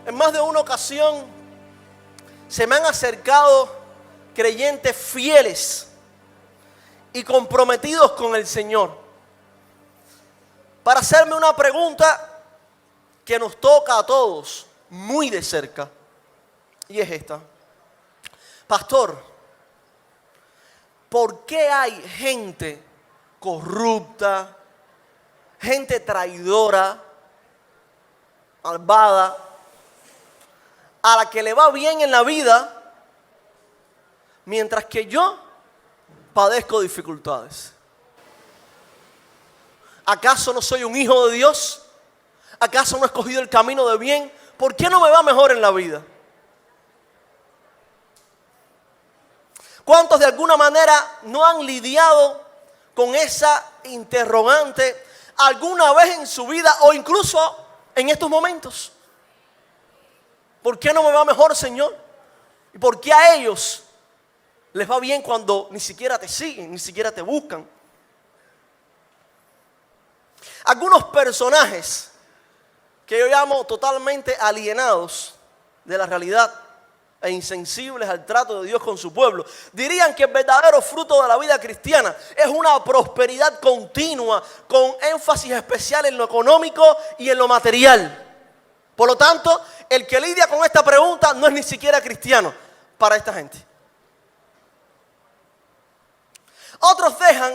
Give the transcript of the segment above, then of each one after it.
En más de una ocasión se me han acercado creyentes fieles y comprometidos con el Señor para hacerme una pregunta que nos toca a todos muy de cerca. Y es esta: pastor, ¿por qué hay gente corrupta, gente traidora, malvada, a la que le va bien en la vida, mientras que yo padezco dificultades? ¿Acaso no soy un hijo de Dios? ¿Acaso no he escogido el camino de bien? ¿Por qué no me va mejor en la vida? ¿Cuántos de alguna manera no han lidiado con esa interrogante alguna vez en su vida o incluso en estos momentos? ¿Por qué no me va mejor, Señor? ¿Y por qué a ellos les va bien cuando ni siquiera te siguen, ni siquiera te buscan? Algunos personajes que yo llamo totalmente alienados de la realidad e insensibles al trato de Dios con su pueblo, dirían que el verdadero fruto de la vida cristiana es una prosperidad continua con énfasis especial en lo económico y en lo material. Por lo tanto, el que lidia con esta pregunta no es ni siquiera cristiano para esta gente. Otros dejan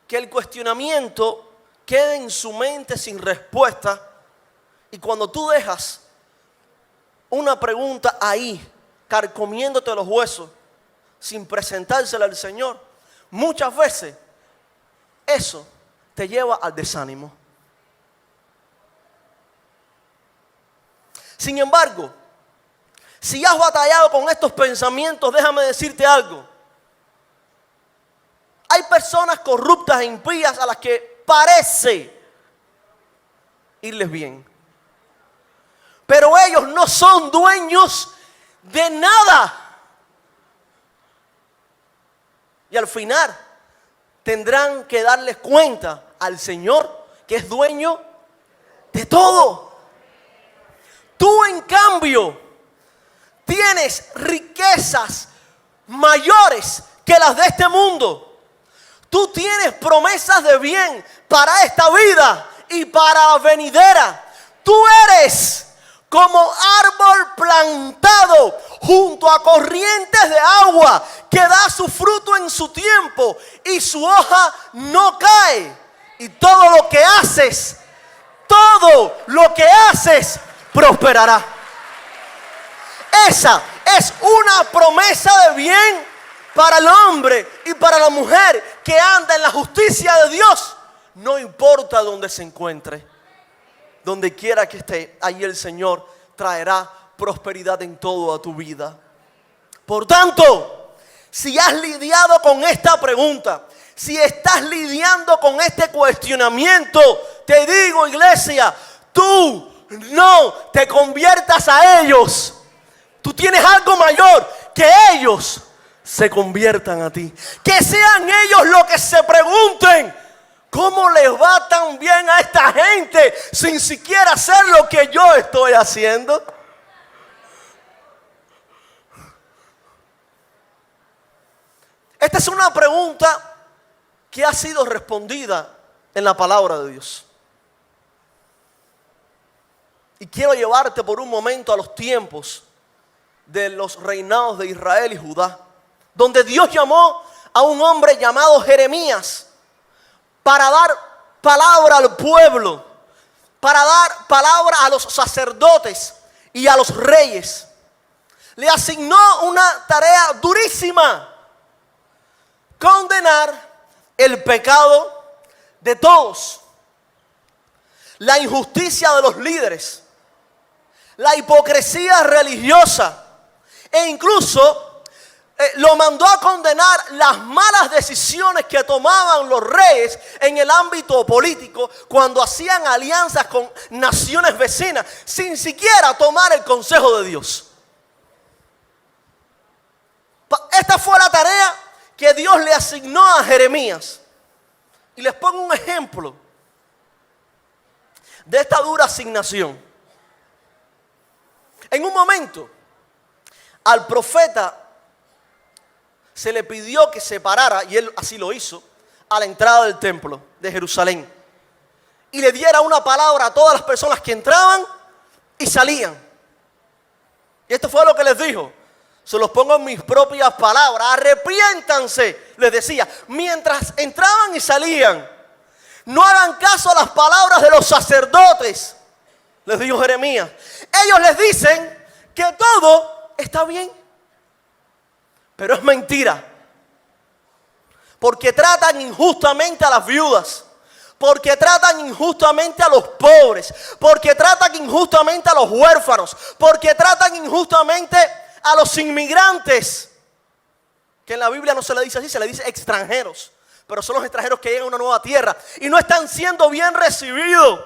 que el cuestionamiento quede en su mente sin respuesta, y cuando tú dejas una pregunta ahí, carcomiéndote los huesos, sin presentársela al Señor, muchas veces eso te lleva al desánimo. Sin embargo, si has batallado con estos pensamientos, déjame decirte algo. Hay personas corruptas e impías a las que parece irles bien, pero ellos no son dueños de nada. Y al final tendrán que darles cuenta al Señor, que es dueño de todo. Tú, en cambio, tienes riquezas mayores que las de este mundo. Tú tienes promesas de bien para esta vida y para la venidera. Tú eres como árbol plantado junto a corrientes de agua, que da su fruto en su tiempo y su hoja no cae. Y todo lo que haces prosperará. Esa es una promesa de bien para el hombre y para la mujer que anda en la justicia de Dios. No importa dónde se encuentre, donde quiera que esté, allí el Señor traerá prosperidad en toda tu vida. Por tanto, si has lidiado con esta pregunta, si estás lidiando con este cuestionamiento, te digo, iglesia, tú no te conviertas a ellos. Tú tienes algo mayor, que ellos se conviertan a ti. Que sean ellos los que se pregunten: ¿cómo les va tan bien a esta gente sin siquiera hacer lo que yo estoy haciendo? Esta es una pregunta que ha sido respondida en la palabra de Dios. Y quiero llevarte por un momento a los tiempos de los reinados de Israel y Judá, donde Dios llamó a un hombre llamado Jeremías para dar palabra al pueblo, para dar palabra a los sacerdotes y a los reyes. Le asignó una tarea durísima: condenar el pecado de todos, la injusticia de los líderes, la hipocresía religiosa, e incluso lo mandó a condenar las malas decisiones que tomaban los reyes en el ámbito político cuando hacían alianzas con naciones vecinas sin siquiera tomar el consejo de Dios. Esta fue la tarea que Dios le asignó a Jeremías. Y les pongo un ejemplo de esta dura asignación. En un momento, al profeta se le pidió que se parara, y él así lo hizo, a la entrada del templo de Jerusalén. Y le diera una palabra a todas las personas que entraban y salían. Y esto fue lo que les dijo. Se los pongo en mis propias palabras. Arrepiéntanse, les decía, mientras entraban y salían. No hagan caso a las palabras de los sacerdotes, les dijo Jeremías. Ellos les dicen que todo está bien, pero es mentira. Porque tratan injustamente a las viudas, porque tratan injustamente a los pobres, porque tratan injustamente a los huérfanos, porque tratan injustamente a los inmigrantes, que en la Biblia no se le dice así, se le dice extranjeros, pero son los extranjeros que llegan a una nueva tierra y no están siendo bien recibidos.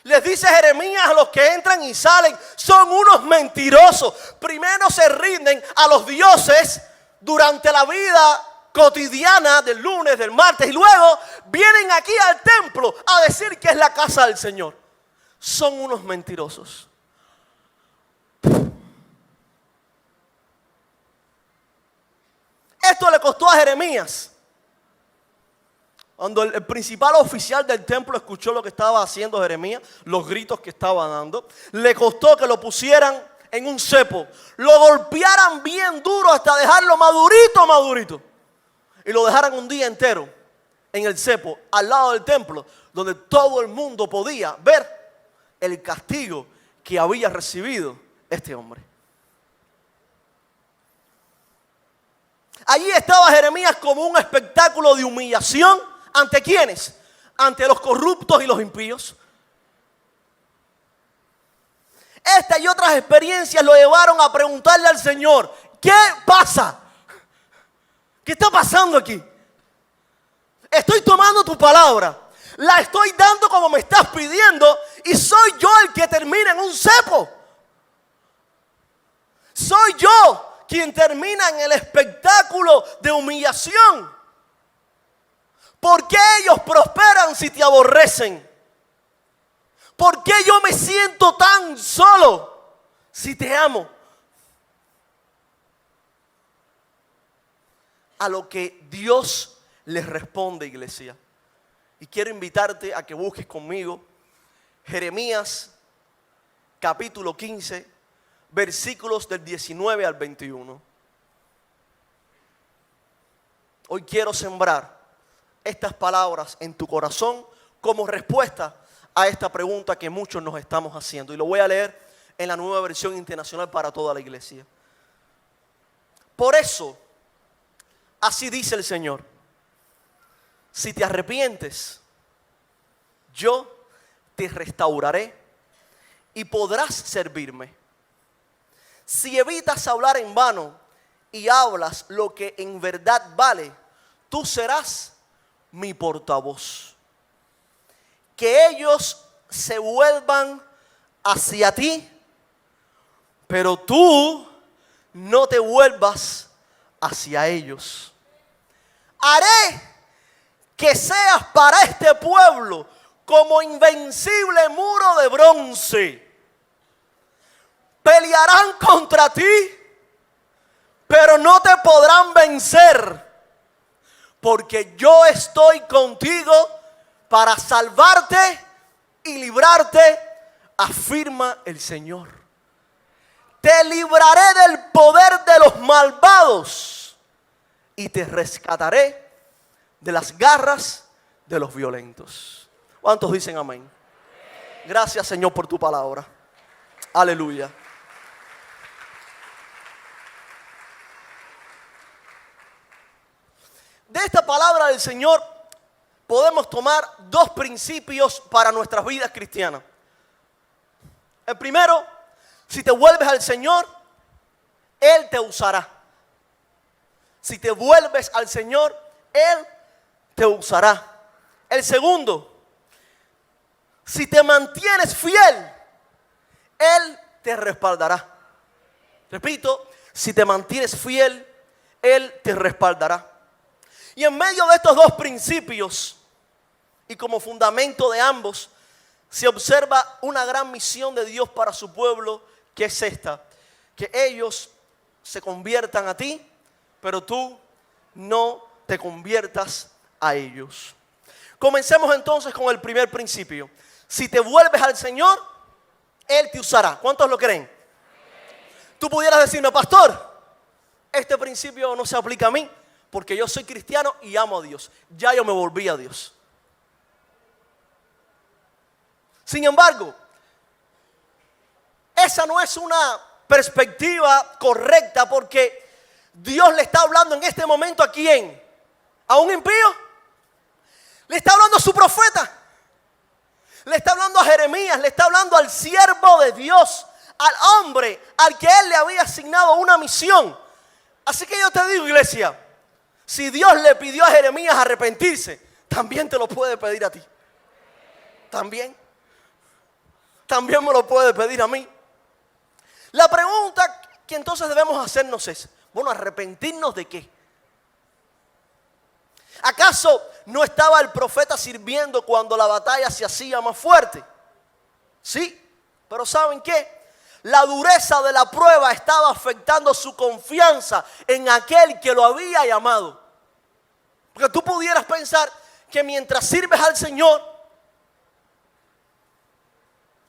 Les dice Jeremías a los que entran y salen, son unos mentirosos. Primero se rinden a los dioses durante la vida cotidiana del lunes, del martes, y luego vienen aquí al templo a decir que es la casa del Señor. Son unos mentirosos. Esto le costó a Jeremías. Cuando el principal oficial del templo escuchó lo que estaba haciendo Jeremías, los gritos que estaba dando, le costó que lo pusieran en un cepo, lo golpearan bien duro hasta dejarlo madurito, y lo dejaran un día entero en el cepo, al lado del templo, donde todo el mundo podía ver el castigo que había recibido este hombre. Allí estaba Jeremías como un espectáculo de humillación. ¿Ante quiénes? Ante los corruptos y los impíos. Esta y otras experiencias lo llevaron a preguntarle al Señor: ¿qué pasa? ¿Qué está pasando aquí? Estoy tomando tu palabra, la estoy dando como me estás pidiendo, y soy yo el que termina en un cepo. Soy yo quien termina en el espectáculo de humillación. ¿Por qué ellos prosperan si te aborrecen? ¿Por qué yo me siento tan solo si te amo? A lo que Dios les responde, iglesia. Y quiero invitarte a que busques conmigo Jeremías capítulo 15, versículos del 19 al 21. Hoy quiero sembrar estas palabras en tu corazón como respuesta a esta pregunta que muchos nos estamos haciendo. Y lo voy a leer en la Nueva Versión Internacional para toda la iglesia. Por eso, así dice el Señor: si te arrepientes, yo te restauraré y podrás servirme. Si evitas hablar en vano y hablas lo que en verdad vale, tú serás mi portavoz. Que ellos se vuelvan hacia ti, pero tú no te vuelvas hacia ellos. Haré que seas para este pueblo como invencible muro de bronce. Pelearán contra ti, pero no te podrán vencer, porque yo estoy contigo para salvarte y librarte, afirma el Señor. Te libraré del poder de los malvados y te rescataré de las garras de los violentos. ¿Cuántos dicen amén? Gracias, Señor, por tu palabra. Aleluya. De esta palabra del Señor podemos tomar dos principios para nuestras vidas cristianas. El primero: si te vuelves al Señor, Él te usará. Si te vuelves al Señor, Él te usará. El segundo: si te mantienes fiel, Él te respaldará. Repito, si te mantienes fiel, Él te respaldará. Y en medio de estos dos principios, y como fundamento de ambos, se observa una gran misión de Dios para su pueblo, que es esta: que ellos se conviertan a ti, pero tú no te conviertas a ellos. Comencemos entonces con el primer principio. Si te vuelves al Señor, Él te usará. ¿Cuántos lo creen? Tú pudieras decirme, pastor, este principio no se aplica a mí porque yo soy cristiano y amo a Dios. Ya yo me volví a Dios. Sin embargo, esa no es una perspectiva correcta, porque Dios le está hablando en este momento ¿a quién? ¿A un impío? Le está hablando a su profeta. Le está hablando a Jeremías, le está hablando al siervo de Dios, al hombre al que Él le había asignado una misión. Así que yo te digo, iglesia, si Dios le pidió a Jeremías arrepentirse, también te lo puede pedir a ti. También me lo puede pedir a mí. La pregunta que entonces debemos hacernos es, bueno, ¿arrepentirnos de qué? ¿Acaso no estaba el profeta sirviendo cuando la batalla se hacía más fuerte? Sí, pero ¿saben qué? La dureza de la prueba estaba afectando su confianza en aquel que lo había llamado. Porque tú pudieras pensar que mientras sirves al Señor,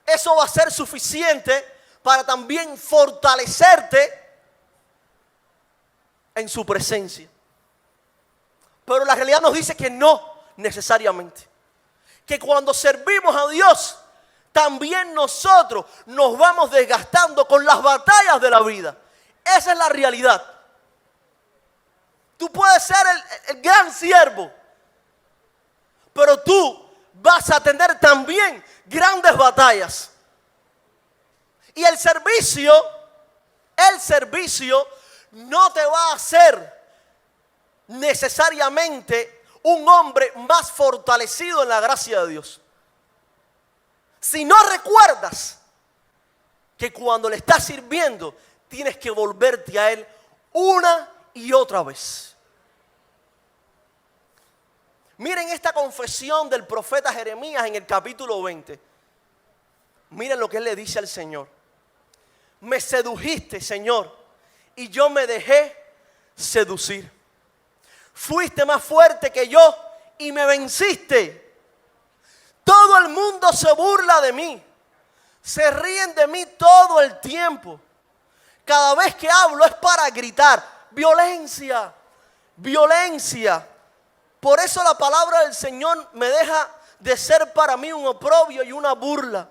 eso va a ser suficiente para también fortalecerte en su presencia. Pero la realidad nos dice que no necesariamente. Que cuando servimos a Dios, también nosotros nos vamos desgastando con las batallas de la vida. Esa es la realidad. Tú puedes ser el gran siervo, pero tú vas a tener también grandes batallas. Y el servicio no te va a hacer necesariamente un hombre más fortalecido en la gracia de Dios. Si no recuerdas que cuando le estás sirviendo tienes que volverte a Él una y otra vez. Miren esta confesión del profeta Jeremías en el capítulo 20. Miren lo que él le dice al Señor. Me sedujiste, Señor, y yo me dejé seducir. Fuiste más fuerte que yo y me venciste. Todo el mundo se burla de mí. Se ríen de mí todo el tiempo. Cada vez que hablo es para gritar: violencia, violencia. Por eso la palabra del Señor me deja de ser para mí un oprobio y una burla.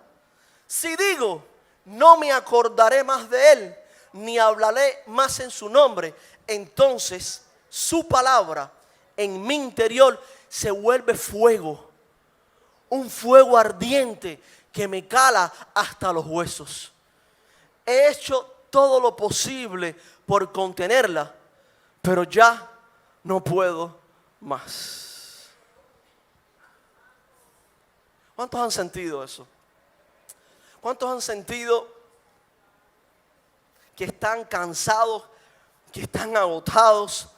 Si digo, no me acordaré más de Él, ni hablaré más en su nombre, entonces su palabra en mi interior se vuelve fuego. Un fuego ardiente que me cala hasta los huesos. He hecho todo lo posible por contenerla, pero ya no puedo más. ¿Cuántos han sentido eso? ¿Cuántos han sentido que están cansados, que están agotados,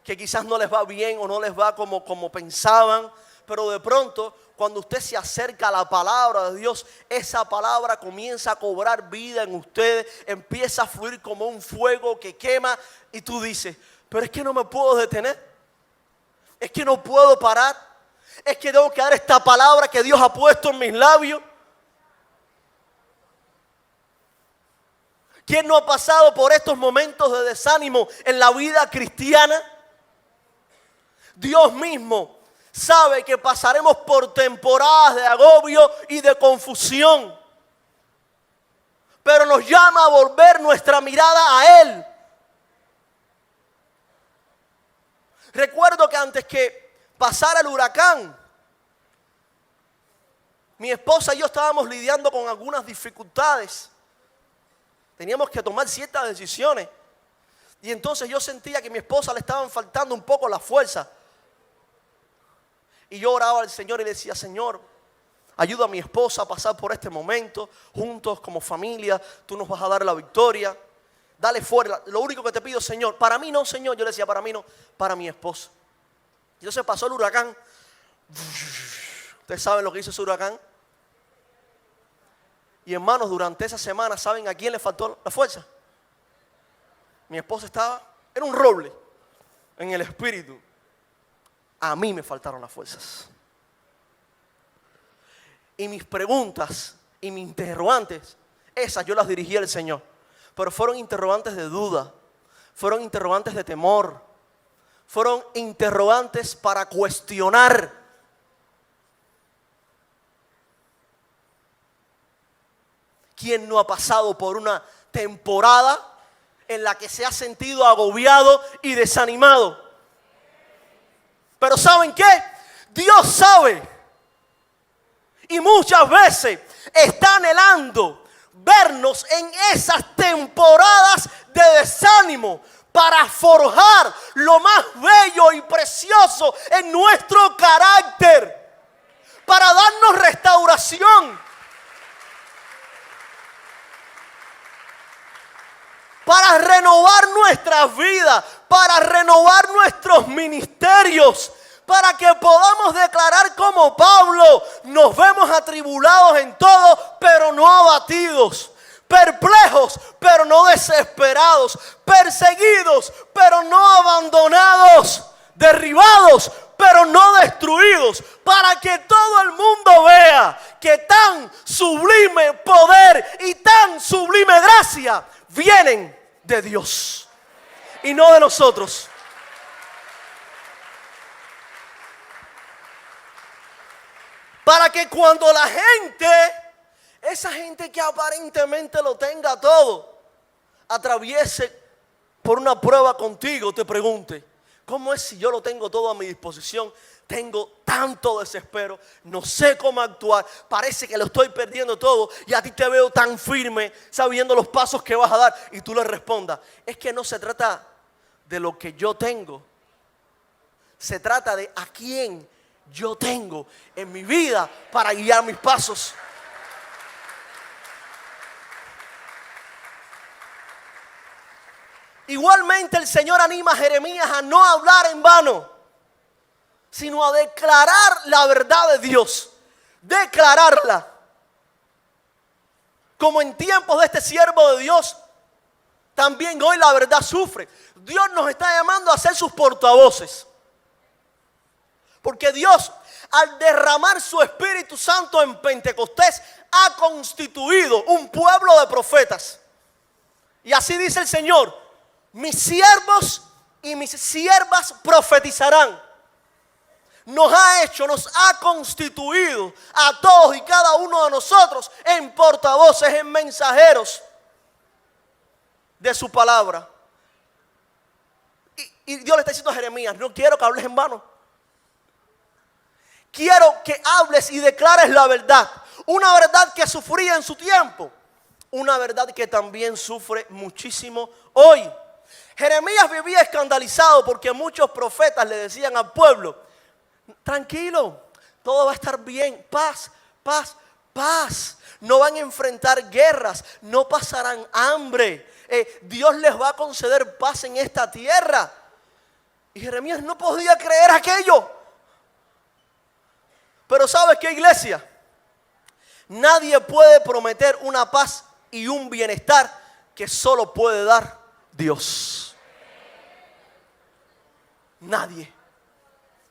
que quizás no les va bien o no les va como pensaban, pero de pronto cuando usted se acerca a la palabra de Dios, esa palabra comienza a cobrar vida en ustedes, empieza a fluir como un fuego que quema y tú dices, pero es que no me puedo detener, es que no puedo parar, es que tengo que dar esta palabra que Dios ha puesto en mis labios. ¿Quién no ha pasado por estos momentos de desánimo en la vida cristiana? Dios mismo sabe que pasaremos por temporadas de agobio y de confusión, pero nos llama a volver nuestra mirada a Él. Recuerdo que antes que pasara el huracán, mi esposa y yo estábamos lidiando con algunas dificultades. Teníamos que tomar ciertas decisiones. Y entonces yo sentía que a mi esposa le estaban faltando un poco la fuerza. Y yo oraba al Señor y le decía, Señor, ayuda a mi esposa a pasar por este momento. Juntos como familia, tú nos vas a dar la victoria. Dale fuerza. Lo único que te pido, Señor, para mí no, Señor. Yo le decía, para mí no, para mi esposa. Y entonces pasó el huracán. ¿Ustedes saben lo que hizo ese huracán? Y hermanos, durante esa semana, ¿saben a quién le faltó la fuerza? Mi esposa era un roble en el espíritu. A mí me faltaron las fuerzas. Y mis preguntas y mis interrogantes, esas yo las dirigí al Señor. Pero fueron interrogantes de duda, fueron interrogantes de temor, fueron interrogantes para cuestionar. ¿Quién no ha pasado por una temporada en la que se ha sentido agobiado y desanimado? Pero ¿saben qué? Dios sabe. Y muchas veces está anhelando vernos en esas temporadas de desánimo para forjar lo más bello y precioso en nuestro carácter, para darnos restauración, para renovar nuestras vidas, para renovar nuestros ministerios, para que podamos declarar como Pablo: nos vemos atribulados en todo, pero no abatidos, perplejos, pero no desesperados, perseguidos, pero no abandonados, derribados, pero no destruidos, para que todo el mundo vea que tan sublime poder y tan sublime gracia vienen de Dios y no de nosotros. Para que cuando la gente, esa gente que aparentemente lo tenga todo, atraviese por una prueba contigo, te pregunte: ¿cómo es si yo lo tengo todo a mi disposición? Tengo tanto desespero, no sé cómo actuar, parece que lo estoy perdiendo todo, y a ti te veo tan firme, sabiendo los pasos que vas a dar, y tú le respondas: es que no se trata de lo que yo tengo, se trata de a quién yo tengo en mi vida para guiar mis pasos. Igualmente el Señor anima a Jeremías a no hablar en vano, sino a declarar la verdad de Dios, declararla. Como en tiempos de este siervo de Dios, también hoy la verdad sufre. Dios nos está llamando a ser sus portavoces. Porque Dios, al derramar su Espíritu Santo en Pentecostés, ha constituido un pueblo de profetas. Y así dice el Señor: mis siervos y mis siervas profetizarán. Nos ha constituido a todos y cada uno de nosotros en portavoces, en mensajeros de su palabra. Y Dios le está diciendo a Jeremías: no quiero que hables en vano. Quiero que hables y declares la verdad. Una verdad que sufría en su tiempo. Una verdad que también sufre muchísimo hoy. Jeremías vivía escandalizado porque muchos profetas le decían al pueblo: tranquilo, todo va a estar bien, paz, paz, paz. No van a enfrentar guerras, no pasarán hambre. Dios les va a conceder paz en esta tierra. Y Jeremías no podía creer aquello. Pero ¿sabes qué, iglesia? Nadie puede prometer una paz y un bienestar que solo puede dar Dios. Nadie.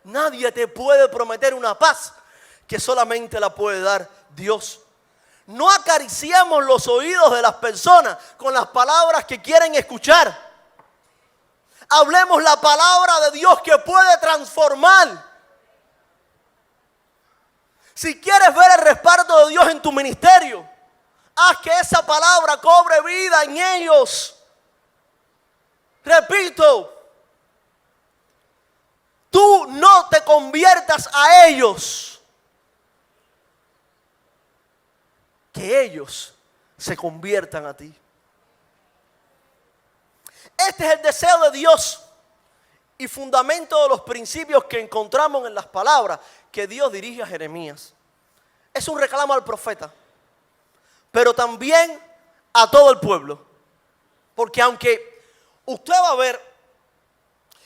Nadie te puede prometer una paz que solamente la puede dar Dios. No acariciemos los oídos de las personas con las palabras que quieren escuchar. Hablemos la palabra de Dios que puede transformar. Si quieres ver el respaldo de Dios en tu ministerio, haz que esa palabra cobre vida en ellos. Repito, tú no te conviertas a ellos, que ellos se conviertan a ti. Este es el deseo de Dios y fundamento de los principios que encontramos en las palabras que Dios dirige a Jeremías. Es un reclamo al profeta, pero también a todo el pueblo. Porque aunque usted va a ver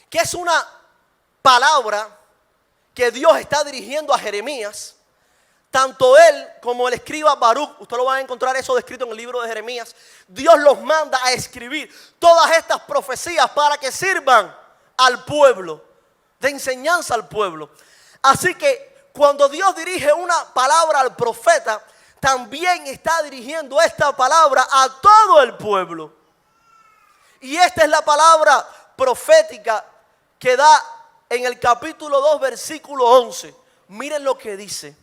que es una palabra que Dios está dirigiendo a Jeremías, tanto él como el escriba Baruch, usted lo va a encontrar eso descrito en el libro de Jeremías, Dios los manda a escribir todas estas profecías para que sirvan al pueblo, de enseñanza al pueblo. Así que cuando Dios dirige una palabra al profeta, también está dirigiendo esta palabra a todo el pueblo. Y esta es la palabra profética que da en el capítulo 2, versículo 11. Miren lo que dice.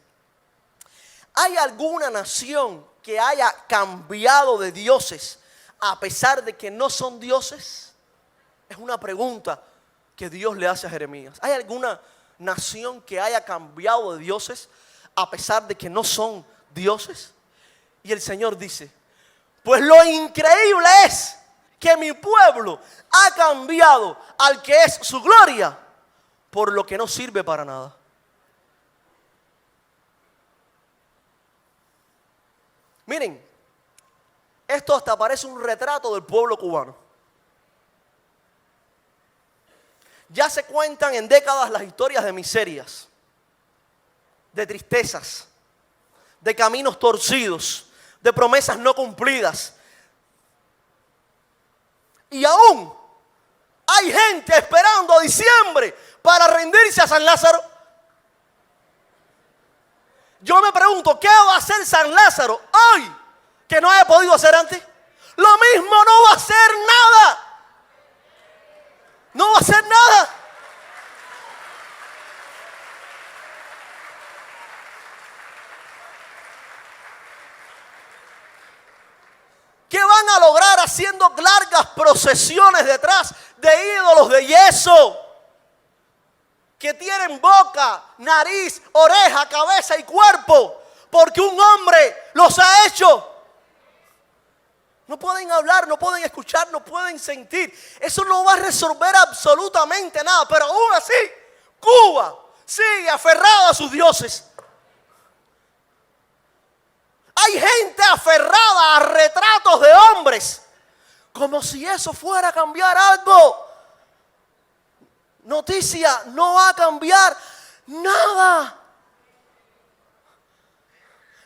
¿Hay alguna nación que haya cambiado de dioses a pesar de que no son dioses? Es una pregunta que Dios le hace a Jeremías. ¿Hay alguna nación que haya cambiado de dioses a pesar de que no son dioses? Y el Señor dice, pues lo increíble es que mi pueblo ha cambiado al que es su gloria por lo que no sirve para nada. Miren, esto hasta parece un retrato del pueblo cubano. Ya se cuentan en décadas las historias de miserias, de tristezas, de caminos torcidos, de promesas no cumplidas. Y aún hay gente esperando a diciembre para rendirse a San Lázaro. Yo me pregunto, ¿qué va a hacer San Lázaro hoy que no haya podido hacer antes? Lo mismo no va a hacer nada. No va a hacer nada. ¿Qué van a lograr haciendo largas procesiones detrás de ídolos de yeso que tienen boca, nariz, oreja, cabeza y cuerpo? Porque un hombre los ha hecho. No pueden hablar, no pueden escuchar, no pueden sentir. Eso no va a resolver absolutamente nada. Pero aún así, Cuba sigue aferrada a sus dioses. Hay gente aferrada a retratos de hombres, como si eso fuera a cambiar algo. Noticia, no va a cambiar nada.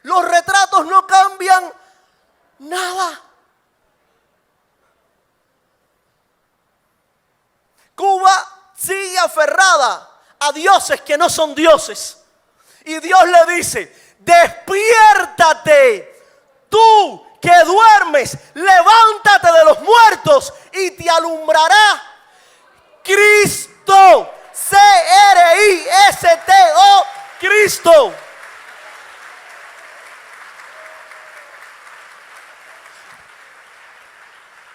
Los retratos no cambian nada. Cuba sigue aferrada a dioses que no son dioses. Y Dios le dice, despiértate, tú que duermes, levántate de los muertos y te alumbrará Cristo. C-R-I-S-T-O, Cristo.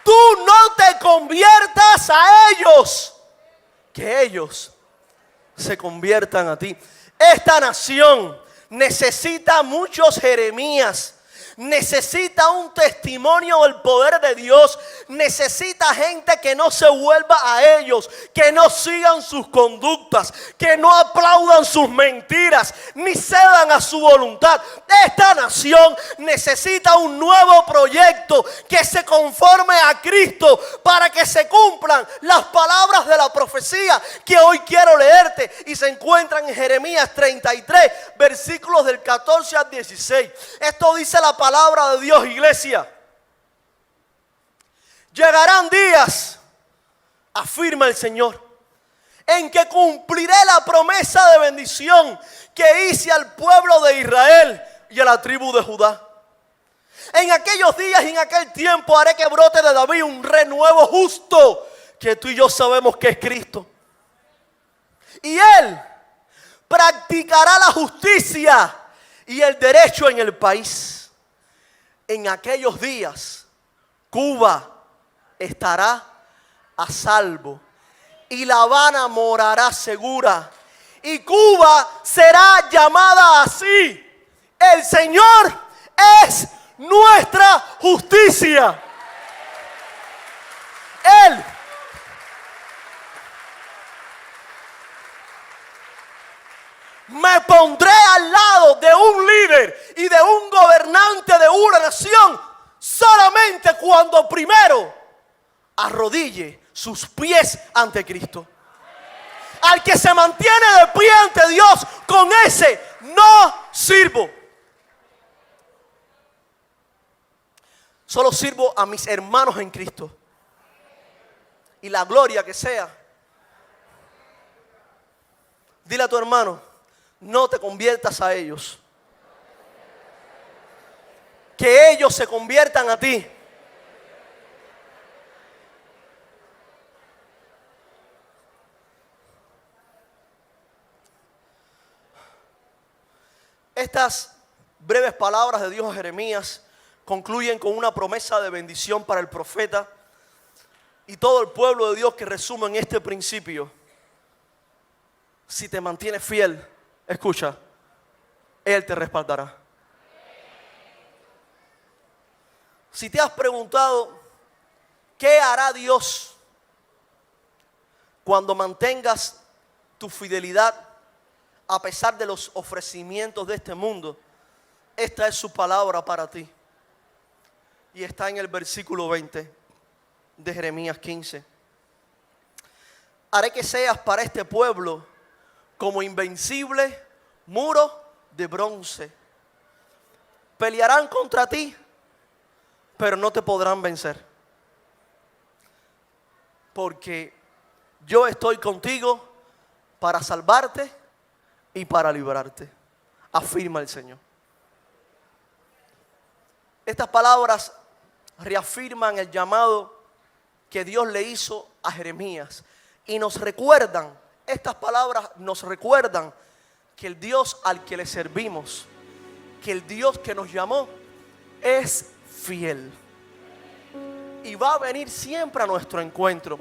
Tú no te conviertas a ellos, que ellos se conviertan a ti. Esta nación necesita muchos Jeremías. Necesita un testimonio del poder de Dios. Necesita gente que no se vuelva a ellos, que no sigan sus conductas, que no aplaudan sus mentiras, ni cedan a su voluntad. Esta nación necesita un nuevo proyecto que se conforme a Cristo para que se cumplan las palabras de la profecía que hoy quiero leerte y se encuentran en Jeremías 33, versículos del 14 al 16. Esto dice la palabra de Dios, iglesia. Llegarán días, afirma el Señor, en que cumpliré la promesa de bendición que hice al pueblo de Israel y a la tribu de Judá. En aquellos días y en aquel tiempo haré que brote de David un renuevo justo, que tú y yo sabemos que es Cristo. Y Él practicará la justicia y el derecho en el país. En aquellos días, Cuba estará a salvo y La Habana morará segura. Y Cuba será llamada así: el Señor es nuestra justicia. Él me pondré al lado de un líder y de un gobernante de una nación solamente cuando primero arrodille sus pies ante Cristo. Al que se mantiene de pie ante Dios, con ese no sirvo. Solo sirvo a mis hermanos en Cristo. Y la gloria que sea. Dile a tu hermano, no te conviertas a ellos. Que ellos se conviertan a ti. Estas breves palabras de Dios a Jeremías concluyen con una promesa de bendición para el profeta y todo el pueblo de Dios que resume en este principio. Si te mantienes fiel, escucha, Él te respaldará. Si te has preguntado, ¿qué hará Dios cuando mantengas tu fidelidad a pesar de los ofrecimientos de este mundo? Esta es su palabra para ti. Y está en el versículo 20 de Jeremías 15. Haré que seas para este pueblo como invencible muro de bronce. Pelearán contra ti, pero no te podrán vencer. Porque yo estoy contigo para salvarte y para librarte, afirma el Señor. Estas palabras reafirman el llamado que Dios le hizo a Jeremías y nos recuerdan, estas palabras nos recuerdan que el Dios al que le servimos, que el Dios que nos llamó es fiel y va a venir siempre a nuestro encuentro.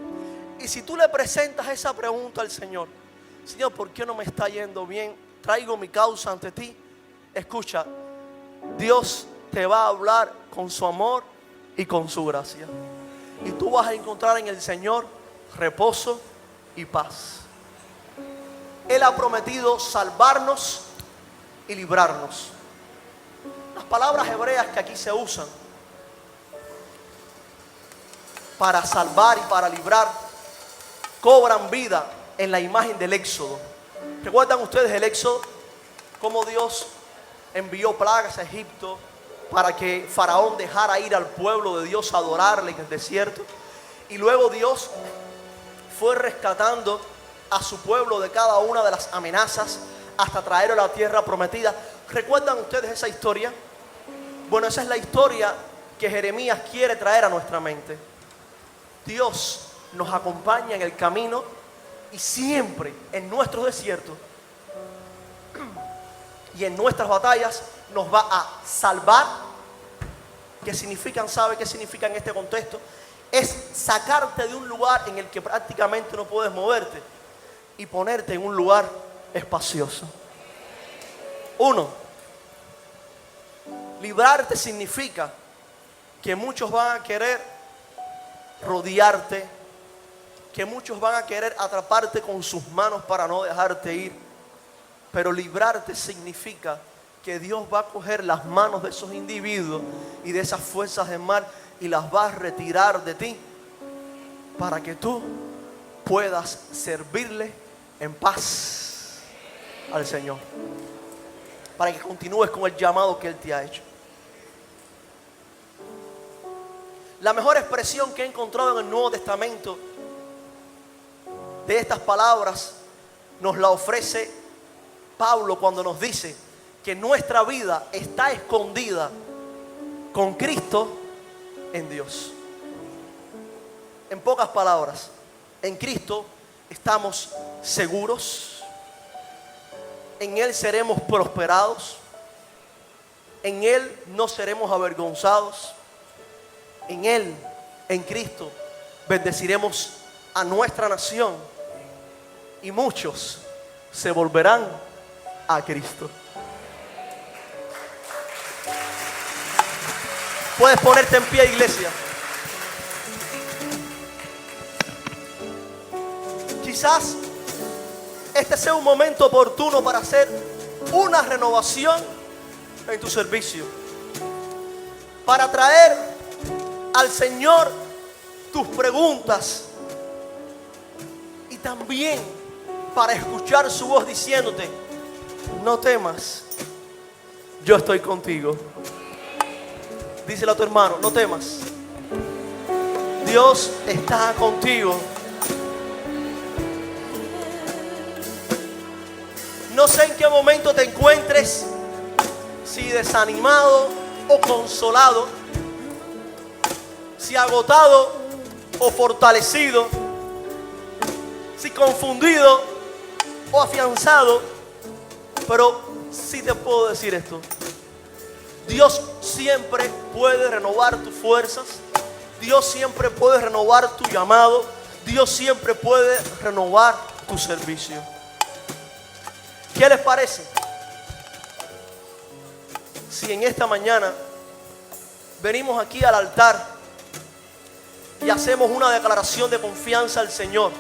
Y si tú le presentas esa pregunta al Señor, Señor, ¿por qué no me está yendo bien? Traigo mi causa ante ti. Escucha, Dios te va a hablar con su amor y con su gracia. Y tú vas a encontrar en el Señor reposo y paz. Él ha prometido salvarnos y librarnos. Las palabras hebreas que aquí se usan para salvar y para librar cobran vida en la imagen del Éxodo. ¿Recuerdan ustedes el Éxodo? Cómo Dios envió plagas a Egipto para que Faraón dejara ir al pueblo de Dios a adorarle en el desierto. Y luego Dios fue rescatando a su pueblo de cada una de las amenazas hasta traerlo a la tierra prometida. ¿Recuerdan ustedes esa historia? Bueno, esa es la historia que Jeremías quiere traer a nuestra mente. Dios nos acompaña en el camino y siempre en nuestros desiertos y en nuestras batallas nos va a salvar. ¿Qué significan? ¿Sabe qué significa en este contexto? Es sacarte de un lugar en el que prácticamente no puedes moverte y ponerte en un lugar espacioso. Uno, librarte significa que muchos van a querer rodearte, que muchos van a querer atraparte con sus manos para no dejarte ir. Pero librarte significa que Dios va a coger las manos de esos individuos y de esas fuerzas del mal y las va a retirar de ti para que tú puedas servirle en paz al Señor, para que continúes con el llamado que Él te ha hecho. La mejor expresión que he encontrado en el Nuevo Testamento de estas palabras nos la ofrece Pablo cuando nos dice que nuestra vida está escondida con Cristo en Dios. En pocas palabras, en Cristo estamos seguros, en Él seremos prosperados, en Él no seremos avergonzados, en Él, en Cristo, bendeciremos a nuestra nación y muchos se volverán a Cristo. Puedes ponerte en pie, iglesia. Quizás este sea un momento oportuno para hacer una renovación en tu servicio, para traer al Señor tus preguntas y también para escuchar su voz diciéndote: no temas, yo estoy contigo. Díselo a tu hermano, no temas. Dios está contigo. No sé en qué momento te encuentres, si desanimado o consolado, si agotado o fortalecido, si confundido o afianzado, pero sí te puedo decir esto: Dios siempre puede renovar tus fuerzas, Dios siempre puede renovar tu llamado, Dios siempre puede renovar tu servicio. ¿Qué les parece si en esta mañana venimos aquí al altar y hacemos una declaración de confianza al Señor?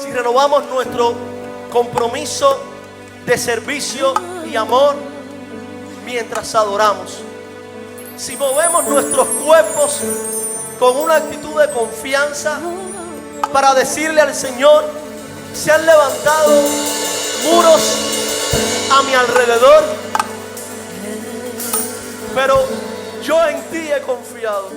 Si renovamos nuestro compromiso de servicio y amor mientras adoramos. Si movemos nuestros cuerpos con una actitud de confianza para decirle al Señor: se han levantado muros a mi alrededor, pero yo en ti he confiado.